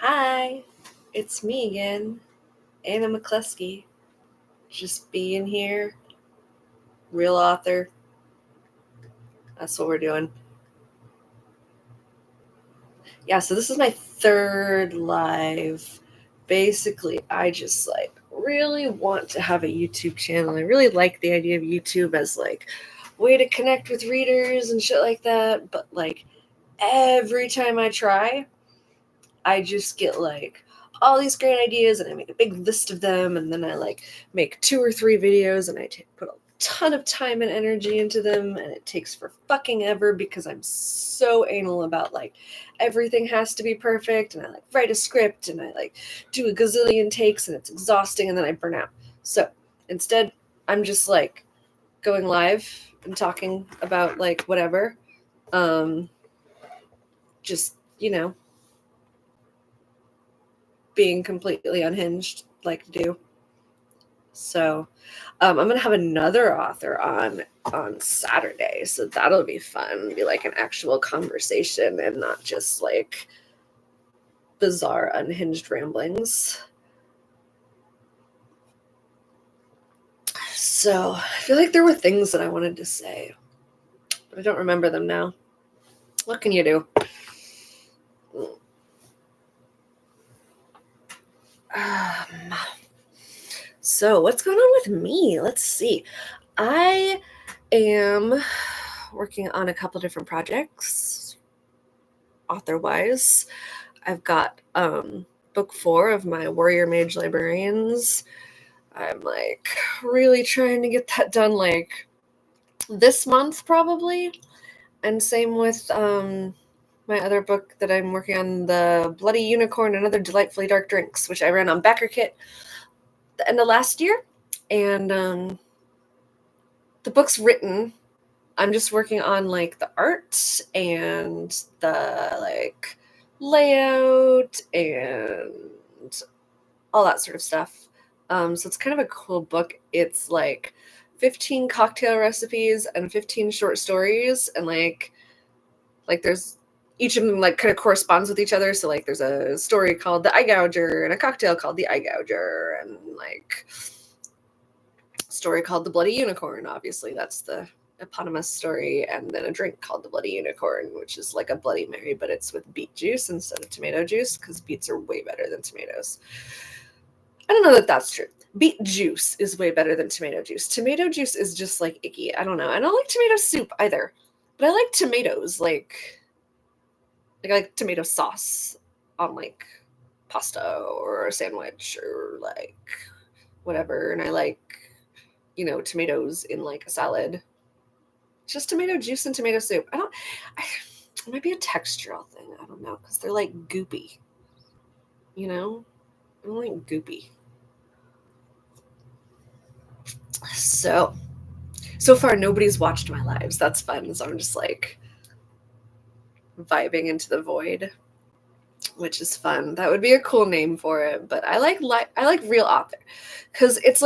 Hi, it's me again, Anna McCluskey. Just being here, real author. That's what we're doing. Yeah, so this is my third live. Basically, I just really want to have a YouTube channel. I really like the idea of YouTube as way to connect with readers and shit like that. But every time I try, I just get all these great ideas and I make a big list of them, and then I make 2 or 3 videos and I put a ton of time and energy into them, and it takes for fucking ever because I'm so anal about everything has to be perfect, and I write a script and I do a gazillion takes and it's exhausting and then I burn out. So instead I'm just going live and talking about whatever, just being completely unhinged like to do. So I'm gonna have another author on Saturday, so that'll be fun. It'll be an actual conversation and not just bizarre unhinged ramblings. So I feel like there were things that I wanted to say, but I don't remember them now. What can you do? So what's going on with me? Let's see. I am working on a couple different projects author-wise. I've got book 4 of my Warrior Mage Librarians. I'm really trying to get that done this month probably. And same with my other book that I'm working on, The Bloody Unicorn and Other Delightfully Dark Drinks, which I ran on BackerKit the end of last year. And the book's written. I'm just working on the art and the layout and all that sort of stuff. So it's kind of a cool book. It's 15 cocktail recipes and 15 short stories, and there's each of them kind of corresponds with each other. So there's a story called The Eye Gouger and a cocktail called The Eye Gouger, and a story called The Bloody Unicorn. Obviously, that's the eponymous story, and then a drink called The Bloody Unicorn, which is like a Bloody Mary, but it's with beet juice instead of tomato juice, because beets are way better than tomatoes. I don't know that that's true. Beet juice is way better than tomato juice. Tomato juice is just icky. I don't know. I don't like tomato soup either, but I like tomatoes. I like tomato sauce on pasta or a sandwich or whatever, and I like tomatoes in a salad. Just tomato juice and tomato soup. It might be a textural thing. I don't know, because they're goopy. I don't like goopy. So far nobody's watched my lives. That's fun. So I'm just vibing into the void, which is fun. That would be a cool name for it. But I like real author, because it's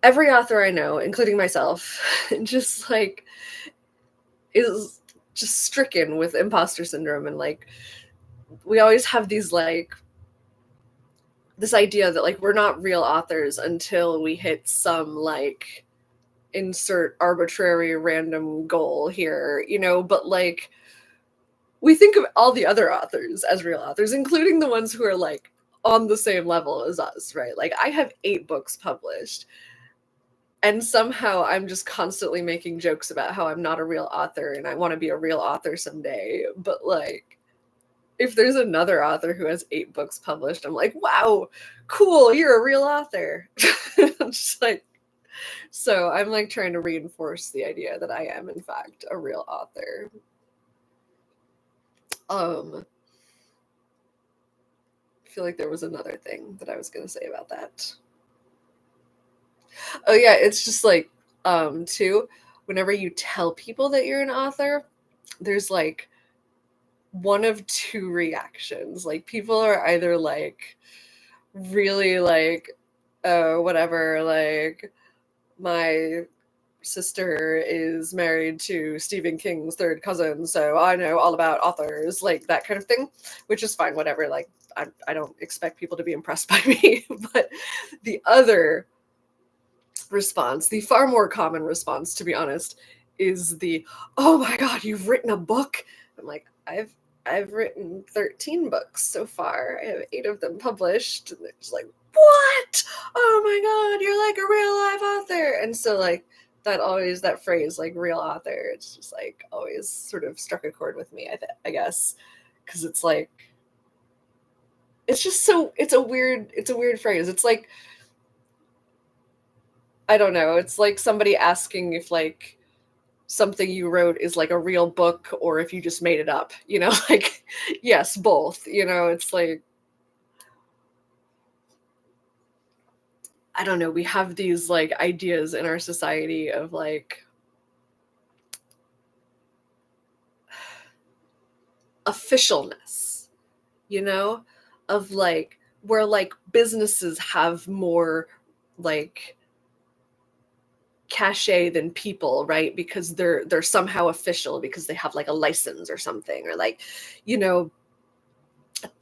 every author I know, including myself, just is just stricken with imposter syndrome, and we always have these this idea that we're not real authors until we hit some insert arbitrary random goal here, but we think of all the other authors as real authors, including the ones who are on the same level as us, right? I have 8 books published, and somehow I'm just constantly making jokes about how I'm not a real author and I want to be a real author someday. But if there's another author who has 8 books published, I'm wow, cool, you're a real author. I'm just so I'm trying to reinforce the idea that I am in fact a real author. I feel like there was another thing that I was going to say about that. Oh yeah, it's just too, whenever you tell people that you're an author, there's one of 2 reactions. People are either really whatever, my sister is married to Stephen King's third cousin, so I know all about authors, like that kind of thing, which is fine, whatever. Like, I don't expect people to be impressed by me. But the other response, the far more common response, to be honest, is the, "Oh my God, you've written a book?" I'm like, I've written 13 books so far. I have 8 of them published. And they're just like, "What? Oh my God, you're like a real life author." And so, like, that phrase, like, real author, it's just like always sort of struck a chord with me, I guess. Because it's like, it's just so, it's a weird phrase. It's like, I don't know. It's like somebody asking if, like, something you wrote is like a real book or if you just made it up, like, yes, both, it's like, I don't know, we have these like ideas in our society of like officialness, of like where like businesses have more like cachet than people, right? Because they're somehow official because they have like a license or something, or like, you know,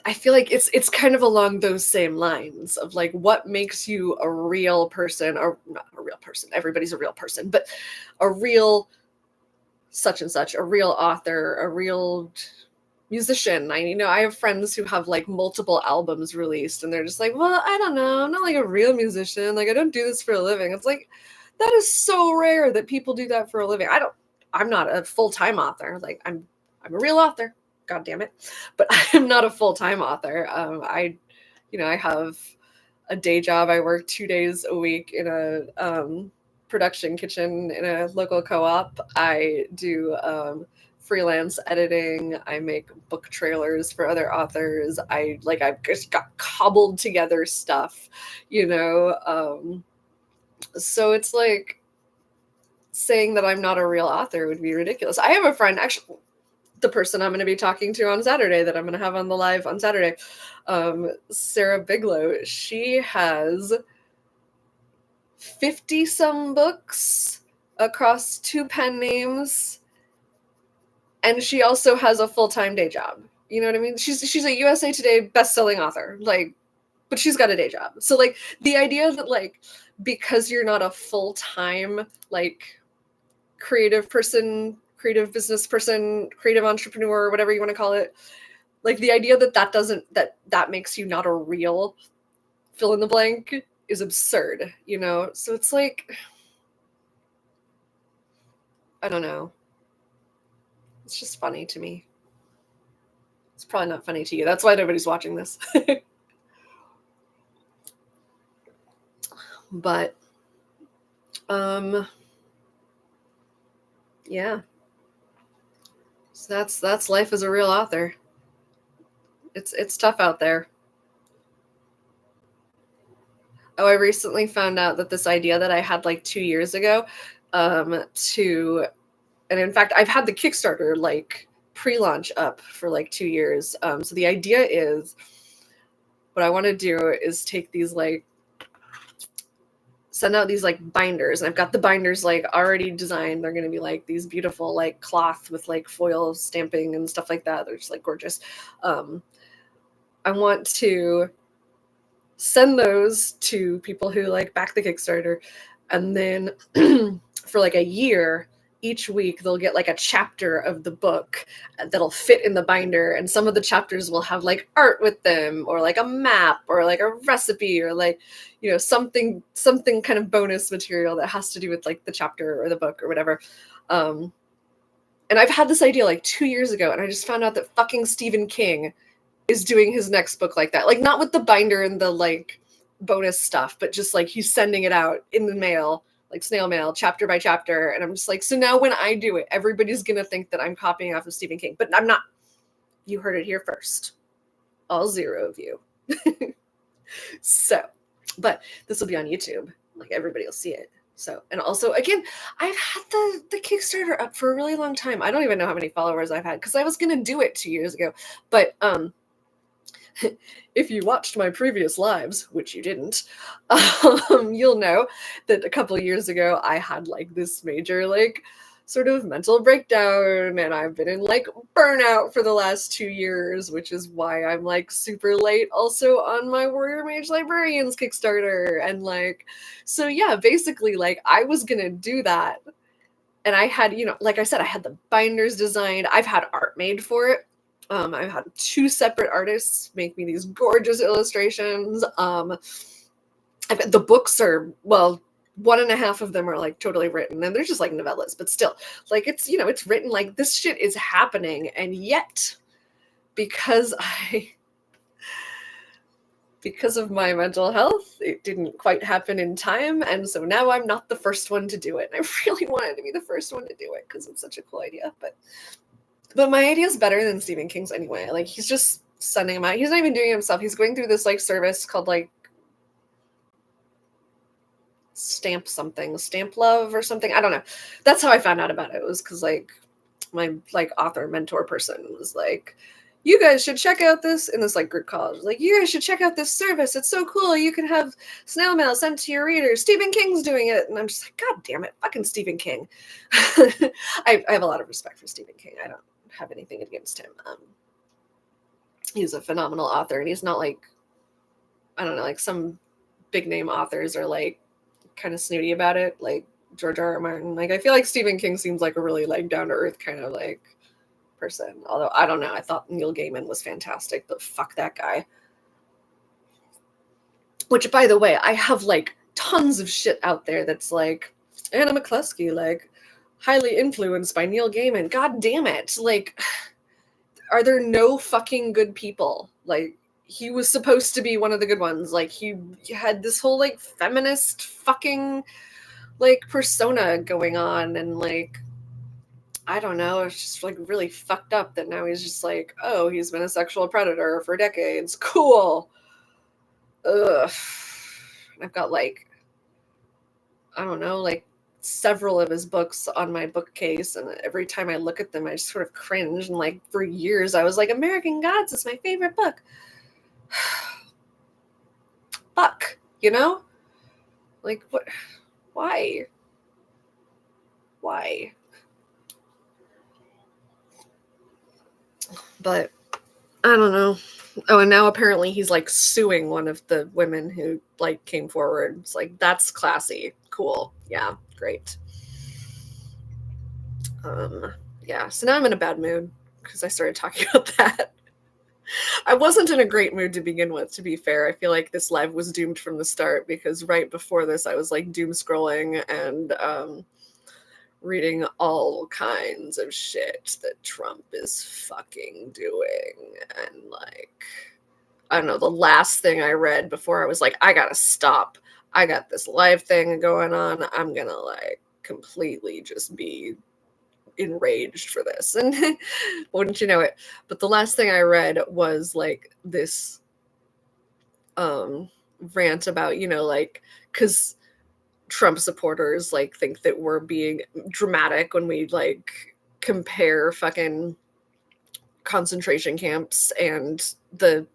I feel like it's kind of along those same lines of like what makes you a real person, or not a real person, everybody's a real person, but a real such and such, a real author, a real musician. I have friends who have like multiple albums released and they're just like, well, I don't know, I'm not like a real musician, like I don't do this for a living. It's like, that is so rare that people do that for a living. I'm not a full-time author. Like I'm a real author, god damn it, but I'm not a full-time author. I have a day job. I work 2 days a week in a production kitchen in a local co-op. I do freelance editing. I make book trailers for other authors. I've just got cobbled together stuff, so it's like saying that I'm not a real author would be ridiculous. I have a friend, actually, the person I'm going to be talking to on Saturday, that I'm going to have on the live on Saturday, Sarah Bigelow. She has 50 some books across 2 pen names, and she also has a full-time day job. You know what I mean? She's a USA Today best-selling author, like, but she's got a day job. So like the idea that like because you're not a full-time like creative person, creative business person, creative entrepreneur, whatever you want to call it, like the idea that makes you not a real fill in the blank is absurd, So it's like, I don't know. It's just funny to me. It's probably not funny to you. That's why nobody's watching this. But yeah. So that's life as a real author. It's tough out there. Oh, I recently found out that this idea that I had like 2 years ago, and in fact, I've had the Kickstarter like pre-launch up for like 2 years. So the idea is, what I want to do is take these like, send out these like binders, and I've got the binders like already designed. They're going to be like these beautiful like cloth with like foil stamping and stuff like that. They're just like gorgeous. I want to send those to people who like back the Kickstarter, and then for like a year, each week they'll get like a chapter of the book that'll fit in the binder, and some of the chapters will have like art with them, or like a map, or like a recipe, or like, something kind of bonus material that has to do with like the chapter or the book or whatever. And I've had this idea like 2 years ago, and I just found out that fucking Stephen King is doing his next book like that. Like, not with the binder and the like bonus stuff, but just like he's sending it out in the mail, like snail mail, chapter by chapter. And I'm just like, so now when I do it, everybody's going to think that I'm copying off of Stephen King, but I'm not. You heard it here first. All 0 of you. So, but this will be on YouTube. Like, everybody will see it. So, and also, again, I've had the Kickstarter up for a really long time. I don't even know how many followers I've had because I was going to do it 2 years ago. But if you watched my previous lives, which you didn't, you'll know that a couple of years ago I had like this major like sort of mental breakdown, and I've been in like burnout for the last 2 years, which is why I'm like super late also on my Warrior Mage Librarians Kickstarter. And like, so yeah, basically like I was gonna do that. And I had, like I said, I had the binders designed. I've had art made for it. I've had 2 separate artists make me these gorgeous illustrations. The books are, well, 1.5 of them are like totally written, and they're just like novellas, but still, like it's written like this shit is happening, and yet because because of my mental health, it didn't quite happen in time, and so now I'm not the first one to do it. And I really wanted to be the first one to do it because it's such a cool idea, but my idea is better than Stephen King's anyway. Like, he's just sending them out. He's not even doing it himself. He's going through this like service called like Stamp Love or something. I don't know. That's how I found out about it. It was because like my like author mentor person was like, you guys should check out this, in this like group college, like, you guys should check out this service. It's so cool. You can have snail mail sent to your readers. Stephen King's doing it. And I'm just like, God damn it, fucking Stephen King. I have a lot of respect for Stephen King. I don't have anything against him. He's a phenomenal author, and he's not like, I don't know, like some big name authors are like kind of snooty about it, like George R.R. Martin. Like, I feel like Stephen King seems like a really like down to earth kind of like person. Although I don't know, I thought Neil Gaiman was fantastic, but fuck that guy. Which, by the way, I have like tons of shit out there that's like Anna McCluskey, like highly influenced by Neil Gaiman. God damn it! Like, are there no fucking good people? Like, he was supposed to be one of the good ones. Like, he had this whole like feminist fucking like persona going on, and like, I don't know, it's just like really fucked up that now he's just like, oh, he's been a sexual predator for decades. Cool. Ugh. I've got like, I don't know, like several of his books on my bookcase, and every time I look at them I just sort of cringe. And like for years I was like, American Gods is my favorite book. Fuck, you know? Like, what? Why? But I don't know. Oh, and now apparently he's like suing one of the women who like came forward. It's like, that's classy. Cool. Yeah, great. Yeah, so now I'm in a bad mood because I started talking about that. I wasn't in a great mood to begin with, to be fair. I feel like this live was doomed from the start, because right before this I was like doom scrolling and reading all kinds of shit that Trump is fucking doing. And like, I don't know, the last thing I read before I was like, I gotta stop. I got this live thing going on. I'm gonna like completely just be enraged for this. And wouldn't you know it? But the last thing I read was like this rant about, like, because Trump supporters like think that we're being dramatic when we like compare fucking concentration camps and the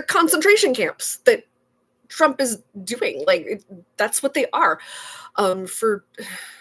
concentration camps that Trump is doing. Like, that's what they are. For